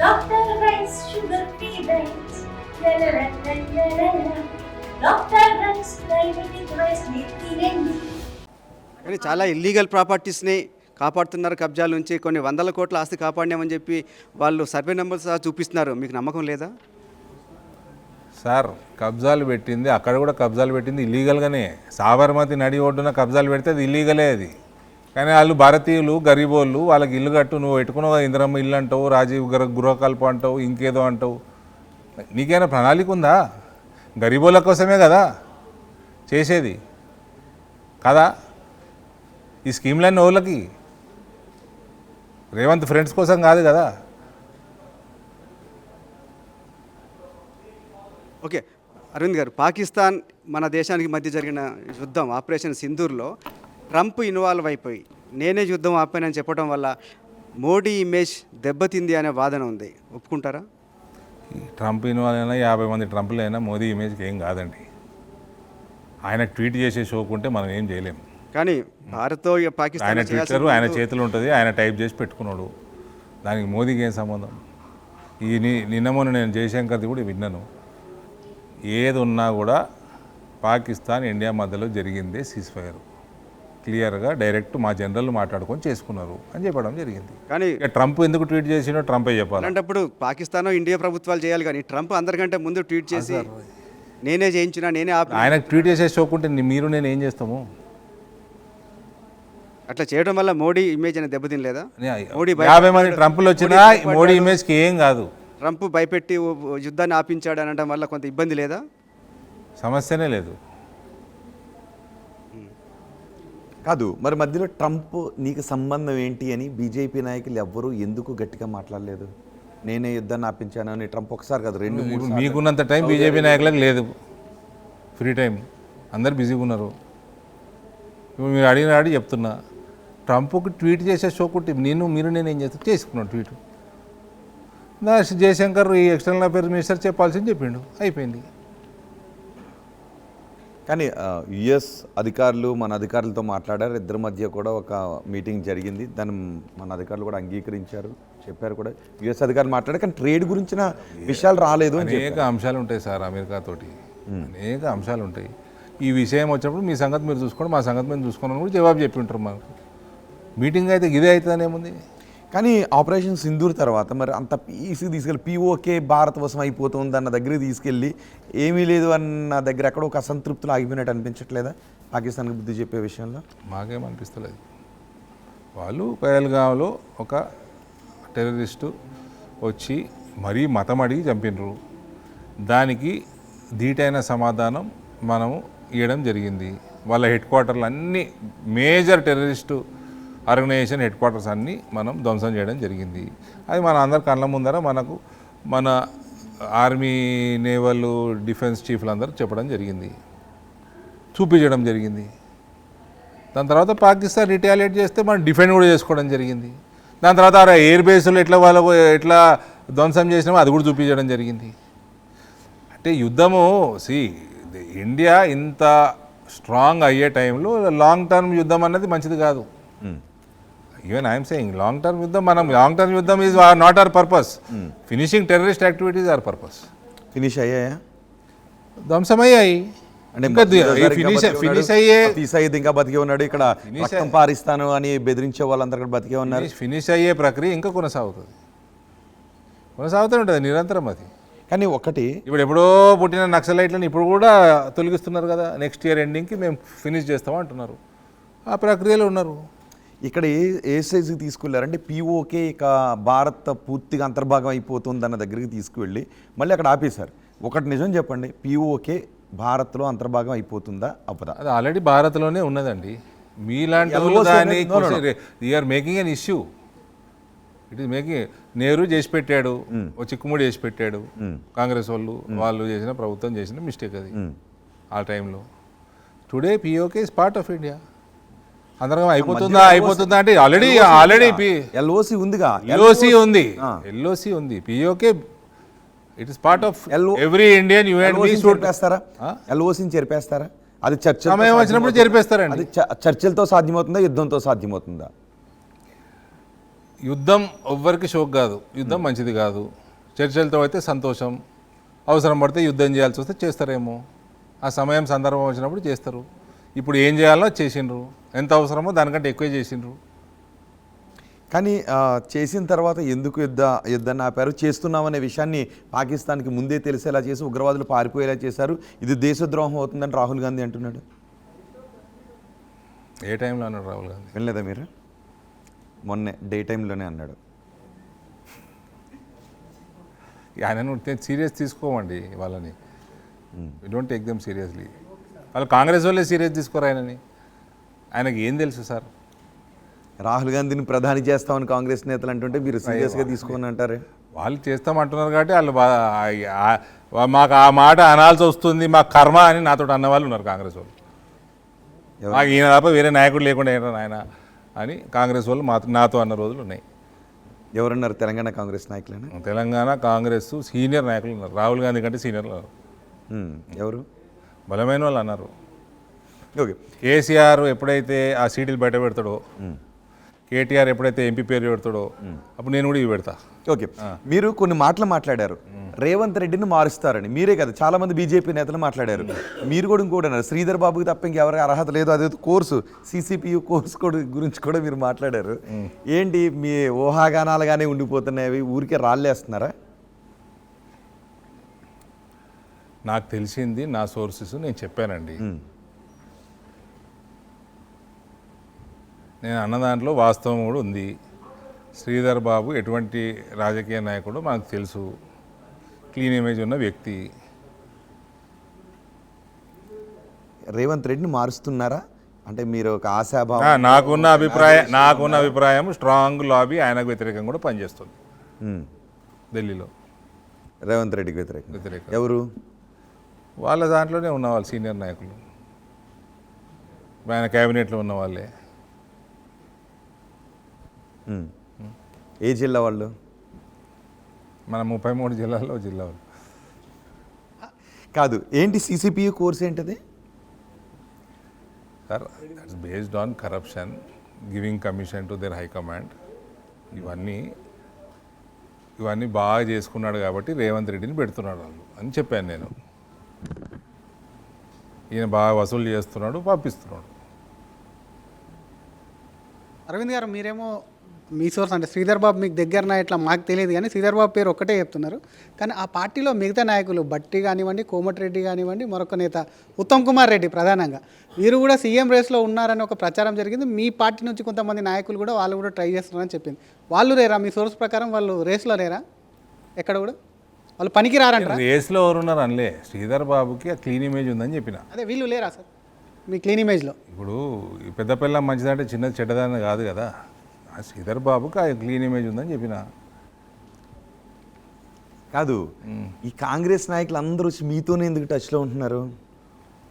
Dr. Rice, sugar-free rice. La la la la la la la. Dr. Rice, diabetic rice, నెత్తిరెండి. కానీ చాలా illegal ప్రాపర్టీస్ని కాపాడుతున్నారు, కబ్జాల నుంచి కొన్ని వందల కోట్ల ఆస్తి కాపాడినామని చెప్పి వాళ్ళు సర్వే నెంబర్స్ చూపిస్తున్నారు. మీకు నమ్మకం లేదా? సార్ కబ్జాలు పెట్టింది అక్కడ కూడా కబ్జాలు పెట్టింది ఇల్లీగల్గానే. సాబర్మతి నడి ఒడ్డున కబ్జాలు పెడితే అది ఇల్లీగలే అది. కానీ వాళ్ళు భారతీయులు గరీబోళ్ళు, వాళ్ళకి ఇల్లు కట్టు, నువ్వు పెట్టుకున్నావు ఇందిరమ్మ ఇల్లు అంటావు, రాజీవ్ గృహకల్ప అంటావు, ఇంకేదో అంటావు. నీకైనా ప్రణాళిక ఉందా? గరీబోళ్ళ కోసమే కదా చేసేది కదా ఈ స్కీమ్లన్నీ. వాళ్ళకి రేవంత్ ఫ్రెండ్స్ కోసం కాదు కదా. ఓకే అరవింద్ గారు, పాకిస్తాన్ మన దేశానికి మధ్య జరిగిన యుద్ధం ఆపరేషన్ సింధూర్లో ట్రంప్ ఇన్వాల్వ్ అయిపోయి నేనే యుద్ధం ఆపానని చెప్పడం వల్ల మోడీ ఇమేజ్ దెబ్బతింది అనే వాదన ఉంది, ఒప్పుకుంటారా? ఈ ట్రంప్ ఇన్వాల్వ్ అయినా 50 మంది ట్రంప్లు అయినా మోదీ ఇమేజ్కి ఏం కాదండి. ఆయన ట్వీట్ చేసే షోకుంటే మనం ఏం చేయలేము. కానీ భారత్తో పాకిస్తాన్ ఆయన ట్విట్టర్ ఆయన చేతులు ఉంటుంది, ఆయన టైప్ చేసి పెట్టుకున్నాడు. దానికి మోదీకి ఏం సంబంధం? నిన్న మొన్న నేను జయశంకర్ది కూడా విన్నాను. ఏది ఉన్నా కూడా పాకిస్తాన్ ఇండియా మధ్యలో జరిగిందే సీజ్ ఫైర్. క్లియర్గా డైరెక్ట్ మా జనరల్ మాట్లాడుకొని చేసుకున్నారు అని చెప్పడం జరిగింది. కానీ ట్రంప్ ఎందుకు ట్వీట్ చేసినో ట్రంపే చెప్పాలి. అలాంటప్పుడు పాకిస్తాన్ ఇండియా ప్రభుత్వాలు చేయాలి, కానీ ట్రంప్ అందరికంటే ముందు ట్వీట్ చేసి నేనే చేయించినా నేనే ఆయన ట్వీట్ చేసే షోకుంటే మీరు నేను ఏం చేస్తాము? అట్లా చేయడం వల్ల మోడీ ఇమేజ్ అనేది దెబ్బతినలేదా? మోడీ 50 మంది ట్రంప్లు వచ్చినా మోడీ ఇమేజ్కి ఏం కాదు. ట్రంప్ భయపెట్టి యుద్ధాన్ని ఆపించాడు అనడం వల్ల కొంత ఇబ్బంది లేదా? సమస్యనే లేదు. కాదు మరి మధ్యలో ట్రంప్ నీకు సంబంధం ఏంటి అని బీజేపీ నాయకులు ఎవ్వరూ ఎందుకు గట్టిగా మాట్లాడలేదు? నేనే యుద్ధాన్ని ఆపించాను అని ట్రంప్ ఒకసారి కాదు 2-3 మీకున్నంత టైం బీజేపీ నాయకులకు లేదు. ఫ్రీ టైం అందరు బిజీగా ఉన్నారు. ఇప్పుడు మీరు అడిగి చెప్తున్నా, ట్రంప్కి ట్వీట్ చేసే షోకుంటే మీరు నేను ఏం చేస్తా చేసుకున్నాను ట్వీట్. జయశంకర్ ఈ ఎక్స్టర్నల్ అఫేర్స్ మినిస్టర్ చెప్పాల్సింది చెప్పిండు, అయిపోయింది. కానీ యుఎస్ అధికారులు మన అధికారులతో మాట్లాడారు, ఇద్దరి మధ్య కూడా ఒక మీటింగ్ జరిగింది. దాన్ని మన అధికారులు కూడా అంగీకరించారు, చెప్పారు కూడా. యుఎస్ అధికారులు మాట్లాడారు, కానీ ట్రేడ్ గురించిన విషయాలు రాలేదు అని అనేక అంశాలు ఉంటాయి సార్. అమెరికాతోటి అనేక అంశాలు ఉంటాయి. ఈ విషయం వచ్చినప్పుడు మీ సంగతి మీరు చూసుకోండి, మా సంగతి మేము చూసుకోండి కూడా జవాబు చెప్పి ఉంటారు. మనకు మీటింగ్ అయితే ఇదే అవుతుందనేముంది. కానీ ఆపరేషన్ సింధూర్ తర్వాత మరి అంత ఈసీ తీసుకెళ్ళి పీఓకే భారత్ వశం అయిపోతుంది అన్న దగ్గరికి తీసుకెళ్ళి ఏమీ లేదు అన్న దగ్గర ఎక్కడ ఒక అసంతృప్తులు ఆగిపోయినట్టు అనిపించట్లేదా పాకిస్తాన్కి బుద్ధి చెప్పే విషయంలో? మాకేమనిపిస్తలేదు. వాళ్ళు పహల్గాంలో ఒక టెర్రరిస్టు వచ్చి మరీ మతం అడిగి చంపినరు. దానికి ధీటైన సమాధానం మనము ఇవ్వడం జరిగింది. వాళ్ళ హెడ్ క్వార్టర్లు అన్నీ major terrorist organisation headquarters అన్నీ మనం ధ్వంసం చేయడం జరిగింది. అది మన అందరి కళ్ళ ముందర మనకు మన ఆర్మీ, నేవల్, డిఫెన్స్ చీఫ్లు అందరూ చెప్పడం జరిగింది, చూపించడం జరిగింది. దాని తర్వాత పాకిస్తాన్ రిటాలియేట్ చేస్తే మనం డిఫెండ్ కూడా చేసుకోవడం జరిగింది. దాని తర్వాత ఎయిర్ బేస్లు వాళ్ళకు ఎట్లా ధ్వంసం చేసినామో అది కూడా చూపించడం జరిగింది. అంటే యుద్ధము ఇండియా ఇంత స్ట్రాంగ్ అయ్యే టైంలో లాంగ్ టర్మ్ యుద్ధం అన్నది మంచిది కాదు. Even I'm saying long term యుద్ధం, లాంగ్ టర్మ్ యుద్ధం is not our purpose. Finishing terrorist activities our purpose. Finish అయ్యాయా? ధ్వంసమయ్యాయి. ఫినిష్ అయ్యే ఇంకా బతికే ఉన్నాడు. ఇక్కడ రక్తం పారిస్తాను అని బెదిరించే వాళ్ళందరూ బతికే ఉన్నారు. ఫినిష్ అయ్యే ప్రక్రియ ఇంకా కొనసాగుతూనే ఉంటుంది నిరంతరం. అది కానీ ఒకటి ఇప్పుడు ఎప్పుడో పుట్టిన నక్సలైట్లను ఇప్పుడు కూడా తొలగిస్తున్నారు కదా. నెక్స్ట్ ఇయర్ ఎండింగ్కి మేము ఫినిష్ చేస్తామంటున్నారు. ఆ ప్రక్రియలో ఉన్నారు. ఇక్కడ ఏ సైజుకి తీసుకెళ్లారంటే పీఓకే ఇక భారత్ పూర్తిగా అంతర్భాగం అయిపోతుంది అన్న దగ్గరికి తీసుకువెళ్ళి మళ్ళీ అక్కడ ఆపేశారు. ఒకటి నిజం చెప్పండి, పీఓకే భారత్లో అంతర్భాగం అయిపోతుందా అవ్వదా? అది ఆల్రెడీ భారత్లోనే ఉన్నదండి. మీలాంటి you are making an issue. It is making. Nehru చేసి పెట్టాడు, ఓ చిక్కుముడి చేసి పెట్టాడు. కాంగ్రెస్ వాళ్ళు చేసిన ప్రభుత్వం చేసిన మిస్టేక్ అది ఆ టైంలో. Today POK is part of India. అందరం అయిపోతుందా అంటే ఆల్రెడీ ఎల్ఓసి ఉందిగా. ఎల్ఓసి ఉంది. POK it is part of every Indian. You and me should ఎల్ఓసిని చెరిపేస్తారా? అది చర్చ సమయం వచ్చినప్పుడు చెరిపేస్తారండి. అది చర్చలతో సాధ్యమవుతుందా, యుద్ధంతో సాధ్యమవుతుందా? యుద్ధం ఎవ్వరికి షోక్ కాదు, యుద్ధం మంచిది కాదు. చర్చలతో అయితే సంతోషం, అవసరం పడితే యుద్ధం చేయాల్సి వస్తే చేస్తారేమో, ఆ సమయం సందర్భం వచ్చినప్పుడు చేస్తారు. ఇప్పుడు ఏం చేయాలో చేసిండ్రు, ఎంత అవసరమో దానికంటే ఎక్కువే చేసిండ్రు. కానీ చేసిన తర్వాత ఎందుకు యుద్ధాన్ని ఆపారు? చేస్తున్నామనే విషయాన్ని పాకిస్తాన్కి ముందే తెలిసేలా చేసి ఉగ్రవాదులు పారిపోయేలా చేశారు. ఇది దేశద్రోహం అవుతుందని రాహుల్ గాంధీ అంటున్నాడు. ఏ టైంలో అన్నాడు రాహుల్ గాంధీ? వినలేదా మీరు? మొన్నే డే టైంలోనే అన్నాడు. ఆయనను సీరియస్ తీసుకోమండి వాళ్ళని, we don't take them seriously. వాళ్ళు కాంగ్రెస్ వాళ్ళే సీరియస్ తీసుకోరు ఆయనని. ఆయనకి ఏం తెలుసు సార్? రాహుల్ గాంధీని ప్రధాని చేస్తామని కాంగ్రెస్ నేతలు అంటుంటే మీరు సీరియస్గా తీసుకోని అంటారే. వాళ్ళు చేస్తామంటున్నారు కాబట్టి వాళ్ళు మాకు ఆ మాట అనాల్సి వస్తుంది, మాకు కర్మ అని నాతో అన్న వాళ్ళు ఉన్నారు కాంగ్రెస్ వాళ్ళు. మాకు ఈయన తప్ప వేరే నాయకుడు లేకుండా ఏంటో ఆయన అని కాంగ్రెస్ వాళ్ళు నాతో అన్న రోజులు ఉన్నాయి. ఎవరున్నారు? తెలంగాణ కాంగ్రెస్ నాయకులేనా? తెలంగాణ కాంగ్రెస్ సీనియర్ నాయకులు ఉన్నారు, రాహుల్ గాంధీ కంటే సీనియర్లు ఉన్నారు. ఎవరు? బలమైన వాళ్ళు అన్నారు. ఓకే. కేసీఆర్ ఎప్పుడైతే ఆ సీడీలు బయట పెడతాడో, కేటీఆర్ ఎప్పుడైతే ఎంపీ పేరు పెడతాడో, అప్పుడు నేను కూడా ఇవి పెడతా. ఓకే, మీరు కొన్ని మాటలు మాట్లాడారు, రేవంత్ రెడ్డిని మారుస్తారని. మీరే కదా, చాలా మంది బీజేపీ నేతలు మాట్లాడారు. మీరు కూడా ఇంకోటి అన్నారు, శ్రీధర్ బాబుకి తప్ప ఇంకెవరికి అర్హత లేదు, అదే కోర్సు సిసిపియు కోర్సు గురించి కూడా మీరు మాట్లాడారు. ఏంటి మీ ఊహాగానాలుగానే ఉండిపోతున్నాయి, ఊరికే రాళ్ళేస్తున్నారా? నాకు తెలిసింది నా సోర్సెస్ నేను చెప్పానండి. నేను అన్న దాంట్లో వాస్తవం కూడా ఉంది. శ్రీధర్ బాబు ఎటువంటి రాజకీయ నాయకుడు మనకు తెలుసు, క్లీన్ ఇమేజ్ ఉన్న వ్యక్తి. రేవంత్ రెడ్డిని మారుస్తున్నారా అంటే మీరు ఒక ఆశాభావం? నాకున్న అభిప్రాయం స్ట్రాంగ్ లాబీ ఆయనకు వ్యతిరేకంగా కూడా పనిచేస్తుంది ఢిల్లీలో. రేవంత్ రెడ్డికి వ్యతిరేకం ఎవరు? వాళ్ళ దాంట్లోనే ఉన్న వాళ్ళు సీనియర్ నాయకులు, ఆయన క్యాబినెట్లో ఉన్న వాళ్ళే. ఏ జిల్లా వాళ్ళు? మన 33 జిల్లాల్లో జిల్లా వాళ్ళు. కాదు, ఏంటి సిసిపియు కోర్స్ ఏంటది? Sir, that's based on corruption, giving commission to their high command. ఇవన్నీ బాగా చేసుకున్నాడు కాబట్టి రేవంత్ రెడ్డిని పెడుతున్నాడు వాళ్ళు అని చెప్పాను నేను. ఈయన బాగా వసూలు చేస్తున్నాడు, పంపిస్తున్నాడు. అరవింద్ గారు, మీరేమో మీ సోర్స్ అంటే శ్రీధర్ బాబు మీకు దగ్గరన ఇట్లా మాకు తెలియదు, కానీ శ్రీధర్ బాబు పేరు ఒక్కటే చెప్తున్నారు. కానీ ఆ పార్టీలో మిగతా నాయకులు బట్టి కానివ్వండి, కోమటిరెడ్డి కానివ్వండి, మరొక నేత ఉత్తమ్ కుమార్ రెడ్డి ప్రధానంగా వీరు కూడా సీఎం రేస్లో ఉన్నారని ఒక ప్రచారం జరిగింది. మీ పార్టీ నుంచి కొంతమంది నాయకులు కూడా వాళ్ళు కూడా ట్రై చేస్తున్నారని చెప్పింది. వాళ్ళు లేరా? మీ సోర్స్ ప్రకారం వాళ్ళు రేస్లో లేరా? ఎక్కడ కూడా వాళ్ళు పనికి రారంట. రేస్లో ఎవరున్నారు అనలే, శ్రీధర్ బాబుకి ఆ క్లీన్ ఇమేజ్ ఉందని చెప్పిన. అదే వీళ్ళు లేరా సార్ మీ క్లీన్ ఇమేజ్లో? ఇప్పుడు ఈ పెద్ద పిల్ల మంచిదంటే చిన్నది చెడ్డదాన్ని కాదు కదా. శ్రీధర్ బాబుకి ఆ క్లీన్ ఇమేజ్ ఉందని చెప్పిన. కాదు, ఈ కాంగ్రెస్ నాయకులు అందరూ వచ్చి మీతోనే ఎందుకు టచ్లో ఉంటున్నారు?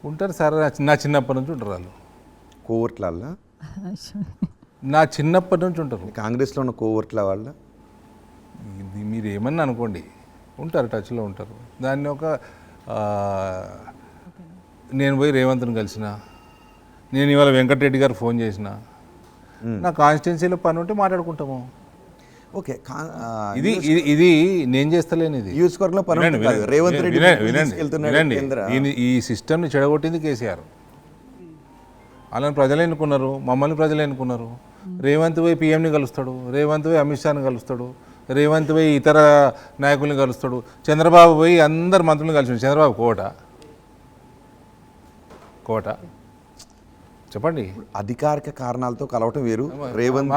ఉంటారు సార్, నా చిన్నప్పటి నుంచి ఉంటారు వాళ్ళు. కోవర్ట్లల్లా? నా చిన్నప్పటి నుంచి ఉంటారు కాంగ్రెస్లో ఉన్న కోవర్ట్ల వాళ్ళ. ఇది మీరు ఏమన్నా అనుకోండి, ఉంటారు, టచ్లో ఉంటారు. దాన్ని ఒక నేను పోయి రేవంత్ని కలిసిన, నేను ఇవాళ వెంకటరెడ్డి గారు ఫోన్ చేసిన, నా కాన్స్టిట్యున్సీలో పని ఉంటే మాట్లాడుకుంటాము. ఓకే, ఇది నేను చేస్తలేను. ఇది నియోజకవర్గంలో పని కాదు, రేవంత్ రెడ్డి వినండి. ఈ సిస్టమ్ని చెడగొట్టింది కేసీఆర్. వాళ్ళని ప్రజలు ఎన్నుకున్నారు, మమ్మల్ని ప్రజలు ఎన్నుకున్నారు. రేవంత్ పోయి పిఎంని కలుస్తాడు, రేవంత్ పోయి అమిత్ షాని కలుస్తాడు, రేవంత్ పోయి ఇతర నాయకుల్ని కలుస్తాడు, చంద్రబాబు పోయి అందరు మంత్రులను కలిసి. చంద్రబాబు కోట చెప్పండి. అధికారిక కారణాలతో కలవటం వేరు. రేవంత్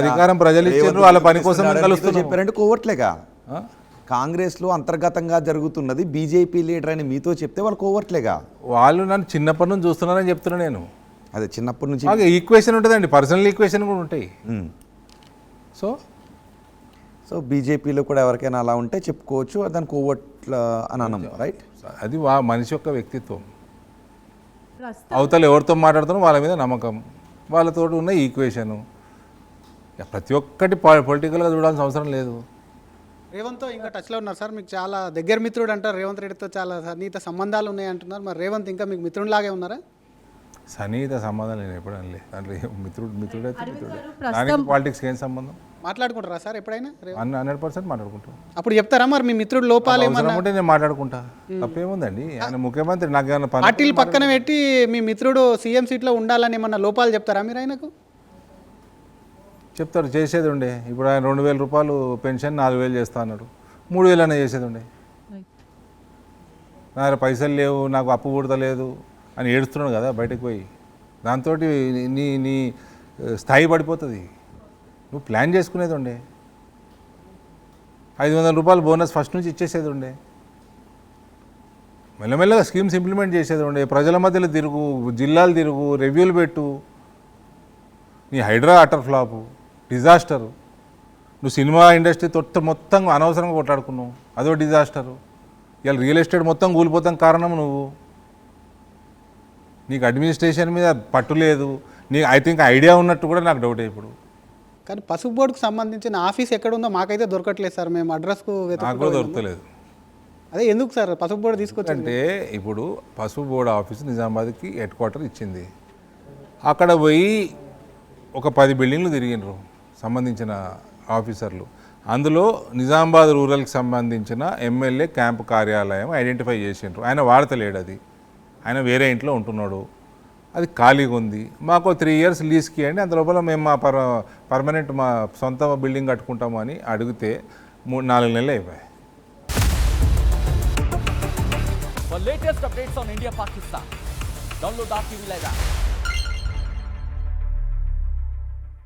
అధికారం ప్రజలు ఇచ్చారు, వాళ్ళ పని కోసం చెప్పారంటే కోవర్ట్లేగా. కాంగ్రెస్లో అంతర్గతంగా జరుగుతున్నది బీజేపీ లీడర్ అని మీతో చెప్తే వాళ్ళు కోవర్ట్లేగా. వాళ్ళు నన్ను చిన్నప్పటి నుంచి చూస్తున్నారని చెప్తున్నా నేను. అదే చిన్నప్పటి నుంచి ఈక్వేషన్ ఉంటుందండి, పర్సనల్ ఈక్వేషన్ కూడా ఉంటాయి. సో బీజేపీలో కూడా ఎవరికైనా అలా ఉంటే చెప్పుకోవచ్చు, దాని కోవర్ట్ల అని అన్నాము, రైట్? అది మనిషి యొక్క వ్యక్తిత్వం. అవతల ఎవరితో మాట్లాడుతారో వాళ్ళ మీద నమ్మకం, వాళ్ళతో ఉన్న ఈక్వేషను. ప్రతి ఒక్కటి పొలిటికల్గా చూడాల్సిన అవసరం లేదు. రేవంత్తో ఇంకా టచ్లో ఉన్నారు సార్, మీకు చాలా దగ్గర మిత్రుడు అంటారు. రేవంత్ రెడ్డితో చాలా సన్నిహిత సంబంధాలు ఉన్నాయి అంటున్నారు. మరి రేవంత్ ఇంకా మీకు మిత్రుడిలాగే ఉన్నారా? సన్నిహిత సంబంధం నేను ఎప్పుడు అనలే దాంట్లో మిత్రుడైతే అరవింద్ మిత్రుడే గారు, ప్రస్తుతం- దానికి పాలిటిక్స్కి ఏం సంబంధం మాట్లాడుకుంటారా సార్ ఎప్పుడైనా 100% మాట్లాడుకుంటాం అప్పుడు చెప్తారా మరి మీ మిత్రుడు లోపాలు అవసరం ఏమన్నా ఉంటే నేను మాట్లాడుకుంటా తప్పేముందండి ఆయన ముఖ్యమంత్రి నాకు ఏమైనా పని పార్టీలు పక్కన పెట్టి మీ మిత్రుడు సీఎం సీట్లో ఉండాలని ఏమన్నా లోపాలు చెప్తారా మీరు ఆయనకు? చెప్తారు చేసేది ఉండే ఇప్పుడు ఆయన 2000 రూపాయలు పెన్షన్ 4000 చేస్తా అన్నాడు 3000 అనే చేసేది ఉండే నా దగ్గర పైసలు లేవు నాకు అప్పు పుడతలేదు అని ఏడుస్తున్నాడు కదా బయటకు పోయి దాంతో నీ నీ స్థాయి పడిపోతుంది నువ్వు ప్లాన్ చేసుకునేది ఉండే 500 రూపాయలు బోనస్ ఫస్ట్ నుంచి ఇచ్చేసేది ఉండే మెల్లమెల్లగా స్కీమ్స్ ఇంప్లిమెంట్ చేసేది ఉండే ప్రజల మధ్యలో తిరుగు జిల్లాలు తిరుగు రివ్యూలు పెట్టు నీ హైడ్రా అటర్ ఫ్లాపు డిజాస్టరు నువ్వు సినిమా ఇండస్ట్రీ మొత్తం అనవసరంగా కొట్లాడుకున్నావు అదో డిజాస్టరు ఇవాళ రియల్ ఎస్టేట్ మొత్తం కూలిపోతాం కారణం నువ్వు నీకు అడ్మినిస్ట్రేషన్ మీద పట్టు లేదు నీకు ఐ థింక్ ఐడియా ఉన్నట్టు కూడా నాకు డౌట్ ఇప్పుడు కానీ పసుపు బోర్డుకు సంబంధించిన ఆఫీస్ ఎక్కడ ఉందో మాకైతే దొరకట్లేదు సార్ మేము అడ్రస్కు నాకు కూడా దొరకలేదు అదే ఎందుకు సార్ పసుపు బోర్డు తీసుకొచ్చి అంటే ఇప్పుడు పసుపు బోర్డు ఆఫీస్ నిజామాబాద్కి హెడ్ క్వార్టర్ ఇచ్చింది అక్కడ పోయి ఒక 10 బిల్డింగ్లు తిరిగినరు సంబంధించిన ఆఫీసర్లు అందులో నిజామాబాద్ రూరల్కి సంబంధించిన ఎమ్మెల్యే క్యాంపు కార్యాలయం ఐడెంటిఫై చేసిండ్రు ఆయన వాడతలేడు అది ఆయన వేరే ఇంట్లో ఉంటున్నాడు అది ఖాళీగా ఉంది మాకు 3 years లీజ్కి ఇవ్వండి అంత లోపల మేము మా పర్మనెంట్ మా సొంత బిల్డింగ్ కట్టుకుంటాము అని అడిగితే 3-4 నెలలు అయిపోయాయి. For latest updates on India Pakistan, download our TV Live app